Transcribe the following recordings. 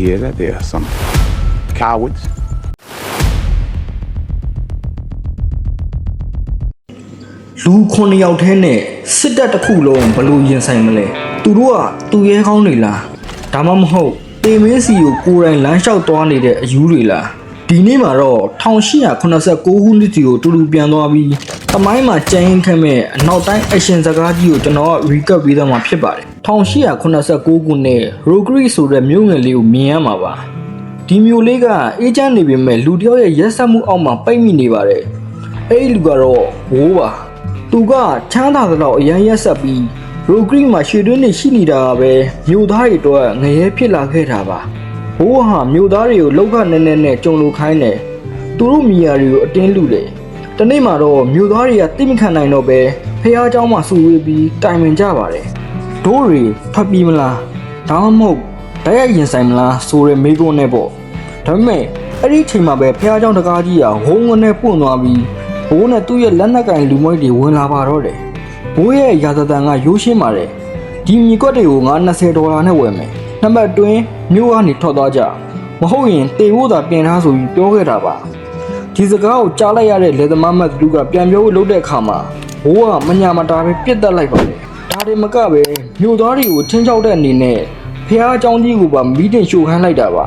hear that? They are some cowards. လူ9ယောက်ထဲနဲ့စစ်တပ်တစ်ခုလုံးဘလို့ရင်ဆိုင်မလဲသူတို့ကသူရဲကောင်းတွေလားဒါမှမဟုတ်တေမင်းစီကိုကိုယ်တိုင်လမ်းလျှောက်သွားနေတဲ့အယူတွေလားဒီနေ့မှာတော့1889ခုနှစ်တီကိုတူတူပြန်သွားပြီးသမိုင်းမှာကြမ်းရင်ခက်မဲ့အနောက်တိုင်းအရှင်စကားကြီးကိုကျွန်တော်က recap ပေးသွားမှာဖြစ်ပါတယ်1889ခုနှစ် Rogri ဆိုတဲ့မြို့ငယ်လေးကိုမြင်ရမှာပါဒီမြို့လေးကအေးချမ်းနေပေမဲ့လူတယောက်ရဲ့ရက်စက်မှုအောက်မှာပိတ်မိနေပါတယ်အဲ့ဒီလူကတော့ဘိုးပါသူကချမ်းသာတော့အရန်ရက်ဆက်ပြီးရိုဂရီမှာရွှေတွင်းနေရှိနေတာပဲမြို့သားတွေတော့ငရဲဖြစ်လာခဲ့တာပါဘိုးဟာမြို့သားတွေကိုလောက်ခနဲနဲနဲ့ကြုံလိုခိုင်းတယ်သူတို့မိယာတွေကိုအတင်းလူတယ်တနေ့မှာတော့မြို့သားတွေကတိမခံနိုင်တော့ပဲဖះเจ้าမှာစုဝေးပြီးတိုင်ပင်ကြပါတယ်ဒိုးတွေဖတ်ပြီးမလားဒါမှမဟုတ်တိုက်ရိုက်ရင်ဆိုင်မလားဆိုရဲမိကုန်းနဲ့ပေါ့ဒါပေမဲ့အဲ့ဒီချိန်မှာပဲဖះเจ้าတကားကြီးကဝုန်းဝန်းနဲ့ပွင့်သွားပြီးဘိုးနဲ့သူ့ရဲ့လက်နက်ကင်လူမွေးတွေဝင်လာပါတော့တယ်ဘိုးရဲ့ရာဇသံကရိုးရှင်းပါတယ်ဒီမြေကွက်တွေကိုငါ$20နဲ့ဝယ်မယ်နှစ်ပတ်တွင်းမြို့ကနေထွက်သွားကြမဟုတ်ရင်တေဖို့သာပြင်ထားဆိုပြီးပြောခဲ့တာပါဒီစကားကိုကြားလိုက်ရတဲ့လေသမားမတ်သူကပြန်ပြောလို့လုပ်တဲ့အခါမှာဘိုးကမညာမတာပဲပြစ်တက်လိုက်ပါတယ်ဒါတွေမကပဲမြို့သားတွေကိုချင်းချောက်တဲ့အနေနဲ့ဖះเจ้าကြီးကိုပါမီးတင်ရှို့ခမ်းလိုက်တာပါ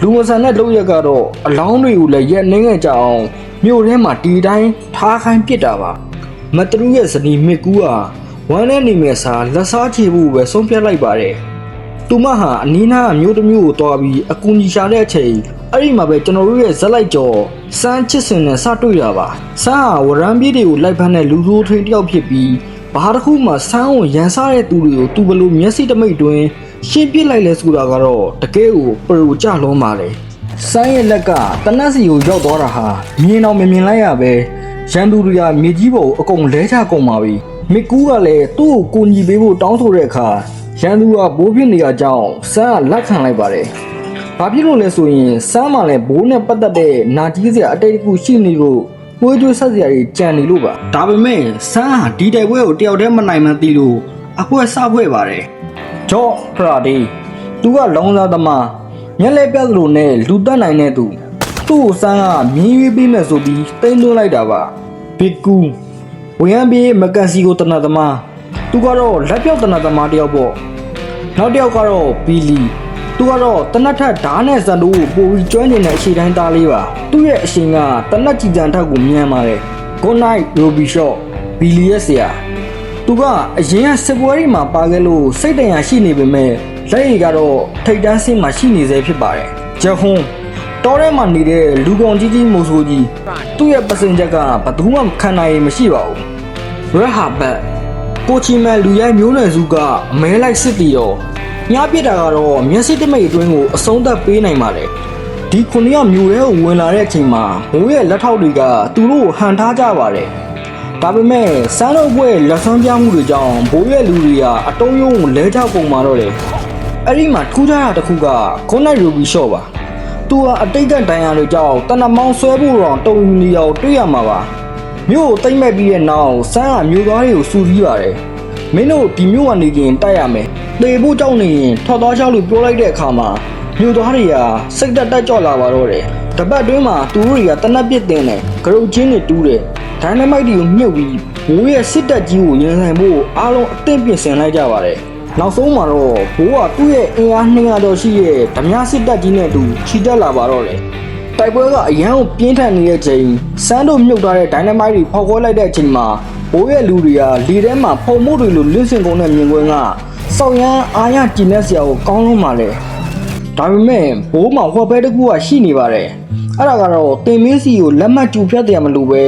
လူမဆန်တဲ့လုပ်ရက်ကတော့အလောင်းတွေကိုလည်းရက်နှင်းငယ်ကြအောင်မြို့ထဲမှာဒီတိုင်းထားခိုင်းပစ်တာပါမတရူရဲ့ဇနီးမစ်ကူကဝမ်းနဲ့နေမဲ့စာလက်စားချေဖို့ပဲဆုံးဖြတ်လိုက်ပါတယ်သူမဟာအနီးနားမြို့တစ်မြို့ကိုတွားပြီးအကူကြီးရှာတဲ့အချိန်အဲ့ဒီမှာပဲကျွန်တော်တို့ရဲ့ဇက်လိုက်ကျော်စမ်းချစ်စင်နဲ့စတွေ့တာပါစမ်းဟာဝရမ်းပြေးတွေကိုလိုက်ဖမ်းတဲ့လူဆိုးထွေးတယောက်ဖြစ်ပြီးဘာတစ်ခုမှစမ်းကိုရန်စားတဲ့သူတွေကိုသူဘလို့မျက်စိတမိတ်တွင်ရှင်းပြလိုက်လဲဆိုတာကတော့တကယ်ကိုပရိုကြလုံးပါလေဆိုင်းရဲ့လက်ကတနက်စီကိုရောက်သွားတာဟာမြင်တော့မမြင်လိုက်ရပဲရန်သူတွေကမြေကြီးပေါ်အကုန်လဲချကုန်ပါပြီမစ်ကူးကလည်းသူ့ကိုကိုညီပေးဖို့တောင်းဆိုတဲ့အခါရန်သူကဘိုးဖြစ်နေရကြောင်းစမ်းကလက်ခံလိုက်ပါတယ်ဘာဖြစ်လို့လဲဆိုရင်စမ်းမှလည်းဘိုးနဲ့ပတ်သက်တဲ့နာကြီးစရာအတိတ်တစ်ခုရှိနေလို့ပွေးကျွေးဆက်စရာတွေကြံနေလို့ပါဒါပေမဲ့စမ်းဟာဒီတိုက်ပွဲကိုတယောက်တည်းမနိုင်မှန်းသိလို့အဖွဲစဖွဲ့ပါတယ်ဂျော့ဖရာဒီသူကလောင်းစားသမားမျက်လဲပြသလိုနဲ့လူတက်နိုင်တဲ့သူ့ကိုစမ်းကမြင်းရွေးပြီးမဲ့ဆိုပြီးတိမ့်သွင်းလိုက်တာပါဘီကူဝရမ်းပြေးမကန်စီကိုတနတ်သမားသူကတော့လက်ပြောက်တနတ်သမားတယောက်ပေါ့နောက်တစ်ယောက်ကတော့ဘီလီသူကတော့တနတ်ထက်ဓာတ်နဲ့ဇန်တို့ကိုပိုပြီးကျွမ်းကျင်တဲ့အချိန်တိုင်းသားလေးပါသူ့ရဲ့အရှင်ကတနတ်ကြည်ကြံထက်ကိုမြန်ပါတယ် Good night Robbie Shaw ဘီလီရဲ့ဆရာသူကအရင်ကစစ်ပွဲတွေမှာပါခဲ့လို့စိတ်တရာရှိနေပေမဲ့လက်ရည်ကတော့ထိတ်တန်းဆင်းမှာရှိနေစေဖြစ်ပါတယ်ဂျက်ဟွန်းတောထဲမှာနေတဲ့လူကောင်ကြီးကြီးမိုးဆိုးကြီးသူ့ရဲ့ပစင်ချက်ကဘယ်သူမှခံနိုင်ရင်မရှိပါဘူးရဟာဘတ်ကိုချီမန်လူရိုက်မျိုးနွယ်စုကအမဲလိုက်စစ်တီတော့ညပြစ်တာကတော့မျက်စိတမိတ်အတွင်းကိုအဆုံးသတ်ပေးနိုင်ပါလေဒီ9ယောက်မျိုးထဲကိုဝင်လာတဲ့အချိန်မှာဘိုးရဲ့လက်ထောက်တွေကသူတို့ကိုဟန်ထားကြပါတယ်ဒါပေမဲ့စမ်းတော့ဘွဲလက်ဆွမ်းပြမှုတွေကြောင့်ဘိုးရဲ့လူတွေကအတုံးယုံကိုလဲချကုန်มาတော့တယ်အဲ့ဒီမှာထူးခြားတာတစ်ခုကခွန်နိုင်ရူဘီရှော့ပါသူကအတိတ်ကတိုင်ရတွေကြောင့်တနမောင်းဆွဲဖို့တော့တုံယူနေအောင်တွေ့ရမှာပါမြို့ကိုတိတ်မဲ့ပြီးတဲ့နောက်စမ်းကမြို့သားတွေကိုစူးစီးပါတယ်မင်းတို့ဒီမြို့ကနေရင်တိုက်ရမယ်သေဖို့ကြောက်နေရင်ထွက်သွားချလို့ပြောလိုက်တဲ့အခါမှာမြို့သားတွေကစိတ်တက်ကြော့လာပါတော့တယ်တပတ်တွင်းမှာသူတို့တွေကတနက်ပစ်တင်တယ်ဂရုချင်းတွေတူးတယ်ဒိုင်နမိုက်တွေကိုမြုပ်ပြီးဘိုးရဲ့စစ်တပ်ကြီးကိုရင်ဆိုင်ဖို့အားလုံးအသင့်ပြင်ဆင်လိုက်ကြပါတယ်နောက်ဆုံးမှာတော့ဘိုးကသူ့ရဲ့အင်အား200ကျော်ရှိရဲ့ဓမြစစ်တပ်ကြီးနဲ့တူချီတက်လာပါတော့တယ်တိုက်ပွဲကအရန်ကိုပြင်းထန်နေတဲ့ချိန်စမ်းတို့မြုပ်ထားတဲ့ဒိုင်နမိုက်တွေဖောက်ခွဲလိုက်တဲ့အချိန်မှာဘိုးရဲ့လူတွေကလေထဲမှာဖုံမှုတွေလိုလင်းစင်ကုန်တဲ့မြင်ကွင်းကစောက်ရမ်းအားရကျင်တဲ့ဆရာကိုကောင်းလုံးပါလေဒါပေမဲ့ဘိုးမှာဟော်ဘဲတစ်ခုကရှိနေပါတယ်အဲ့ဒါကတော့တင်မင်းစီကိုလက်မှတ်ကျူဖြတ်တယ်မလို့ပဲ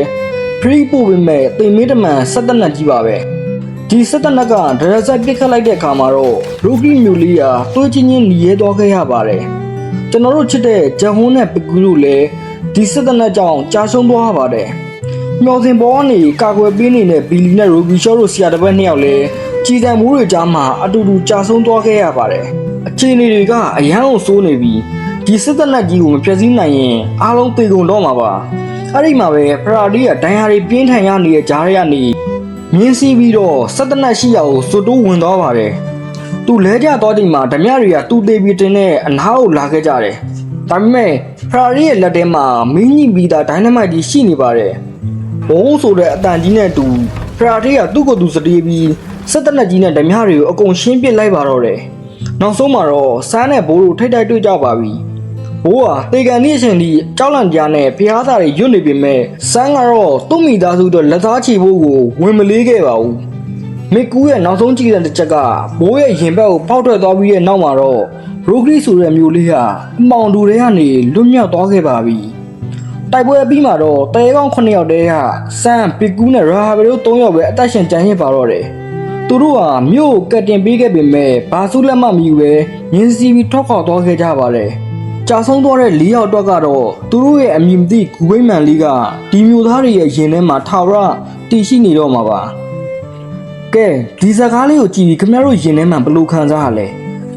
ဖရီးပို့ပေမဲ့တင်မင်းတမန်ဆက်တက်နက်ကြီးပါပဲဒီဆက်တက်နက်ကဒရဇက်ပစ်ခတ်လိုက်တဲ့အခါမှာတော့ရိုဂီမြူလီယာတွေးချင်းချင်းหนีရဲသွားခဲ့ရပါတယ်ကျွန်တော်တို့ချစ်တဲ့ဂျန်ဟွန်းနဲ့ပကူတို့လည်းဒီဆက်တက်နက်ကြောင့်ကြာဆုံးသွားပါတယ်မျော်စင်ပေါ်ကနေကာကွယ်ပေးနေတဲ့ဘီလီနဲ့ရိုဘီရှော့တို့ဆရာတစ်ပတ်နှစ်ယောက်လည်းကြည်တံမိုးတွေကြားမှာအတူတူကြာဆုံးသွားခဲ့ရပါတယ်အခြေအနေတွေကအရန်ကိုစိုးနေပြီးဒီစစ်တပ်နက်ကြီးကိုမဖျက်ဆီးနိုင်ရင်အားလုံးသေကုန်တော့မှာပါအဲ့ဒီမှာပဲဖရာဒီကဒိုင်ယာတွေပြင်းထန်ရနေတဲ့ကြားရကနေမြင်းစီးပြီးတော့စစ်တပ်နက်ရှိရာကိုစွတ်တိုးဝင်သွားပါတယ် သူလဲကျသွားချိန်မှာဓမြတွေကသူ့သေးပြီးတင်တဲ့အနားကိုလာခဲ့ကြတယ်ဒါပေမဲ့ဖရာရီရဲ့လက်ထဲမှာမင်းကြီးပြီးသားဒိုင်းနမိုက်ကြီးရှိနေပါတယ်ဘုံဆိုတဲ့အတန်ကြီးနဲ့တူဖရာရီကသူ့ကိုယ်သူစတေးပြီးစစ်တပ်နဲ့ကြီးနဲ့ဓမြတွေကိုအကုန်ရှင်းပစ်လိုက်ပါတော့တယ်နောက်ဆုံးမှာတော့စမ်းနဲ့ဘိုးတို့ထိတ်တိုက်တွေ့ကြပါပြီဘိုးဟာတေကန်နေ့အချိန်ထိကြောက်လန့်ကြားနဲ့ဖျားသားတွေရွတ်နေပေမဲ့စမ်းကတော့သူ့မိသားစုတို့လက်သားချီဖို့ကိုဝင်မလေးခဲ့ပါဘူးမစ်ကူးရဲ့နောက်ဆုံးကြည့်တဲ့တစ်ချက်ကဘိုးရဲ့ရင်ဘက်ကိုပေါက်ထွက်သွားပြီးတဲ့နောက်မှာတော့ရိုဂရီဆိုတဲ့မျိုးလေးဟာအမောင်တူတွေကနေလွတ်မြောက်သွားခဲ့ပါပြီတိုက်ပွဲပြီးမှာတော့တဲကောင်း9ယောက်တည်းကစမ်းပစ်ကူးနဲ့ရာဟာဘယ်တို့3ယောက်ပဲအသက်ရှင်ကျန်ရစ်ပါတော့တယ်သူတို့ဟာမြို့ကိုကတ်တင်ပေးခဲ့ပေမဲ့ဘာစုလက်မှမယူပဲရင်းစီပြီးထွက်ခွာသွားခဲ့ကြပါတယ်ကြာဆုံးသွားတဲ့4ယောက်အတွက်ကတော့သူတို့ရဲ့အမည်မသိဂူဘိမှန်လေးကဒီမျိုးသားတွေရဲ့ရင်ထဲမှာထာဝရတည်ရှိနေတော့မှာပါကဲဒီစကားလေးကိုကြည့်ပြီးခင်ဗျားတို့ရင်ထဲမှာဘယ်လိုခံစားရလဲ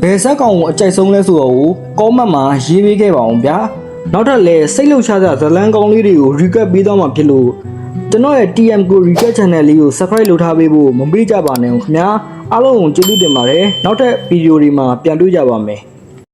ဘယ်ဇက်ကောင်ကိုအကြိုက်ဆုံးလဲဆိုတော့ကောမန့်မှာရေးပေးခဲ့ပါအောင်ဗျာနောက်ထပ်လည်းစိတ်လှုပ်ရှားတဲ့ဇလန်းကောင်းလေးတွေကို recap ပေးသွားမှာဖြစ်လို့ကျွန်တော်ရဲ့ TM ကို recap channel လေးကို subscribe လုပ်ထားပေးဖို့မမေ့ကြပါနဲ့ခင်ဗျာအားလုံးကိုကျေးဇူးတင်ပါတယ်နောက်ထပ်ဗီဒီယိုတွေမှာပြန်တွေ့ကြပါမယ်